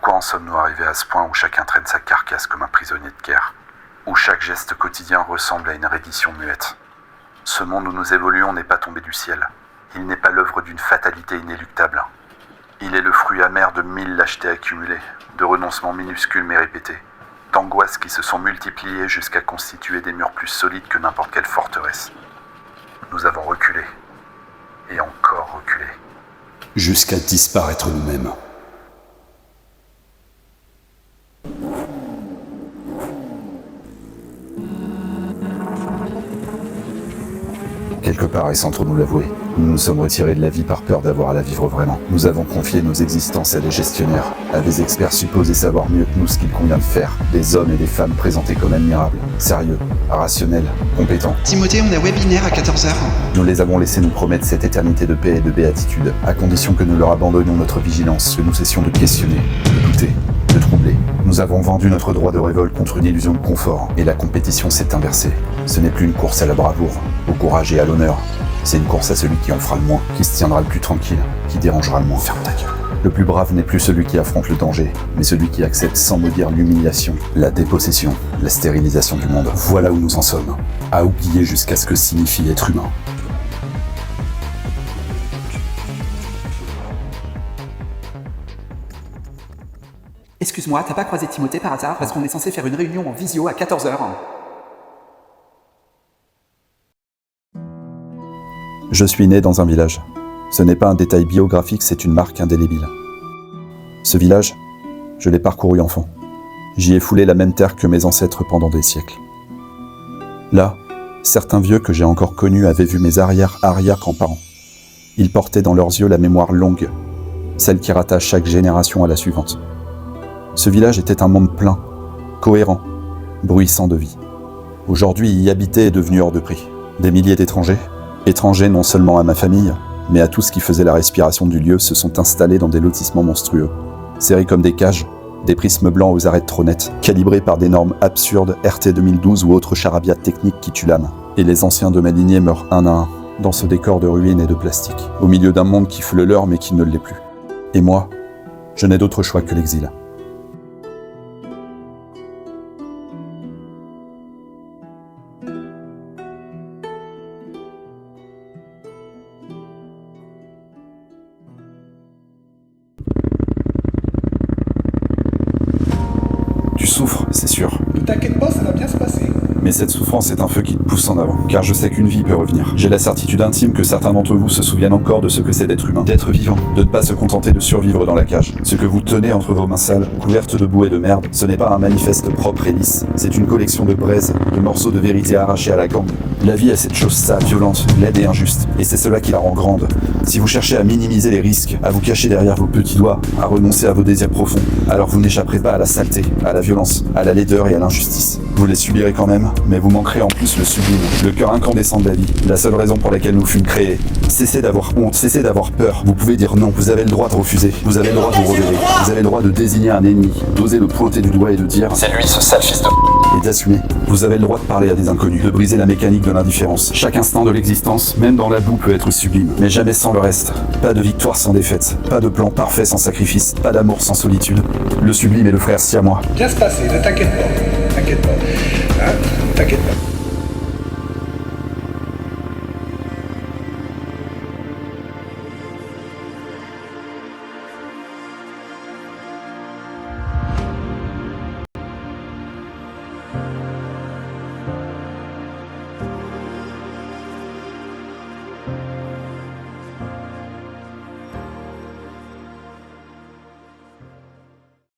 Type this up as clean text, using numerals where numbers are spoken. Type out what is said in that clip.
Pourquoi en sommes-nous arrivés à ce point où chacun traîne sa carcasse comme un prisonnier de guerre, où chaque geste quotidien ressemble à une reddition muette? Ce monde où nous évoluons n'est pas tombé du ciel. Il n'est pas l'œuvre d'une fatalité inéluctable. Il est le fruit amer de 1000 lâchetés accumulées, de renoncements minuscules mais répétés, d'angoisses qui se sont multipliées jusqu'à constituer des murs plus solides que n'importe quelle forteresse. Nous avons reculé, et encore reculé. Jusqu'à disparaître nous-mêmes. Quelque part, et sans trop nous l'avouer, nous nous sommes retirés de la vie par peur d'avoir à la vivre vraiment. Nous avons confié nos existences à des gestionnaires, à des experts supposés savoir mieux que nous ce qu'il convient de faire, des hommes et des femmes présentés comme admirables, sérieux, rationnels, compétents. Timothée, on a webinaire à 14h. Nous les avons laissés nous promettre cette éternité de paix et de béatitude, à condition que nous leur abandonnions notre vigilance, que nous cessions de questionner, de douter, de troubler. Nous avons vendu notre droit de révolte contre une illusion de confort, et la compétition s'est inversée. Ce n'est plus une course à la bravoure, au courage et à l'honneur. C'est une course à celui qui en fera le moins, qui se tiendra le plus tranquille, qui dérangera le moins. Ferme ta gueule. Le plus brave n'est plus celui qui affronte le danger, mais celui qui accepte sans maudire l'humiliation, la dépossession, la stérilisation du monde. Voilà où nous en sommes, à oublier jusqu'à ce que signifie être humain. Excuse-moi, t'as pas croisé Timothée par hasard parce qu'on est censé faire une réunion en visio à 14h. Je suis né dans un village. Ce n'est pas un détail biographique, c'est une marque indélébile. Ce village, je l'ai parcouru enfant. J'y ai foulé la même terre que mes ancêtres pendant des siècles. Là, certains vieux que j'ai encore connus avaient vu mes arrière-arrière-grands-parents. Ils portaient dans leurs yeux la mémoire longue, celle qui rattache chaque génération à la suivante. Ce village était un monde plein, cohérent, bruissant de vie. Aujourd'hui, y habiter est devenu hors de prix. Des milliers d'étrangers, étrangers non seulement à ma famille, mais à tout ce qui faisait la respiration du lieu, se sont installés dans des lotissements monstrueux, serrés comme des cages, des prismes blancs aux arêtes trop nettes, calibrés par des normes absurdes RT 2012 ou autres charabia techniques qui tuent l'âme. Et les anciens de ma lignée meurent un à un, dans ce décor de ruines et de plastique, au milieu d'un monde qui fut le leur mais qui ne l'est plus. Et moi, je n'ai d'autre choix que l'exil. Tu souffres, c'est sûr. Ne t'inquiète pas, ça va bien se passer. Mais cette souffrance est un feu qui te pousse en avant, car je sais qu'une vie peut revenir. J'ai la certitude intime que certains d'entre vous se souviennent encore de ce que c'est d'être humain, d'être vivant, de ne pas se contenter de survivre dans la cage. Ce que vous tenez entre vos mains sales, couvertes de boue et de merde, ce n'est pas un manifeste propre et lisse, c'est une collection de braises, de morceaux de vérité arrachés à la gangue. La vie a cette chose sale, violente, laide et injuste, et c'est cela qui la rend grande. Si vous cherchez à minimiser les risques, à vous cacher derrière vos petits doigts, à renoncer à vos désirs profonds, alors vous n'échapperez pas à la saleté, à la violence, à la laideur et à l'injustice. Vous les subirez quand même, mais vous manquerez en plus le sublime, le cœur incandescent de la vie, la seule raison pour laquelle nous fûmes créés. Cessez d'avoir honte, cessez d'avoir peur. Vous pouvez dire non, vous avez le droit de refuser, vous avez le droit de vous rebeller, vous avez le droit de désigner un ennemi, d'oser le pointer du doigt et de dire « c'est lui ce sale fils de... » et d'assumer. Vous avez le droit de parler à des inconnus, de briser la mécanique de l'indifférence. Chaque instant de l'existence, même dans la boue, peut être sublime, mais jamais sans le reste. Pas de victoire sans défaite, pas de plan parfait sans sacrifice, pas d'amour sans solitude. Le sublime est le frère siamois. Bien se passer, ne t'inquiète pas. T'inquiète pas. Hein? T'inquiète pas.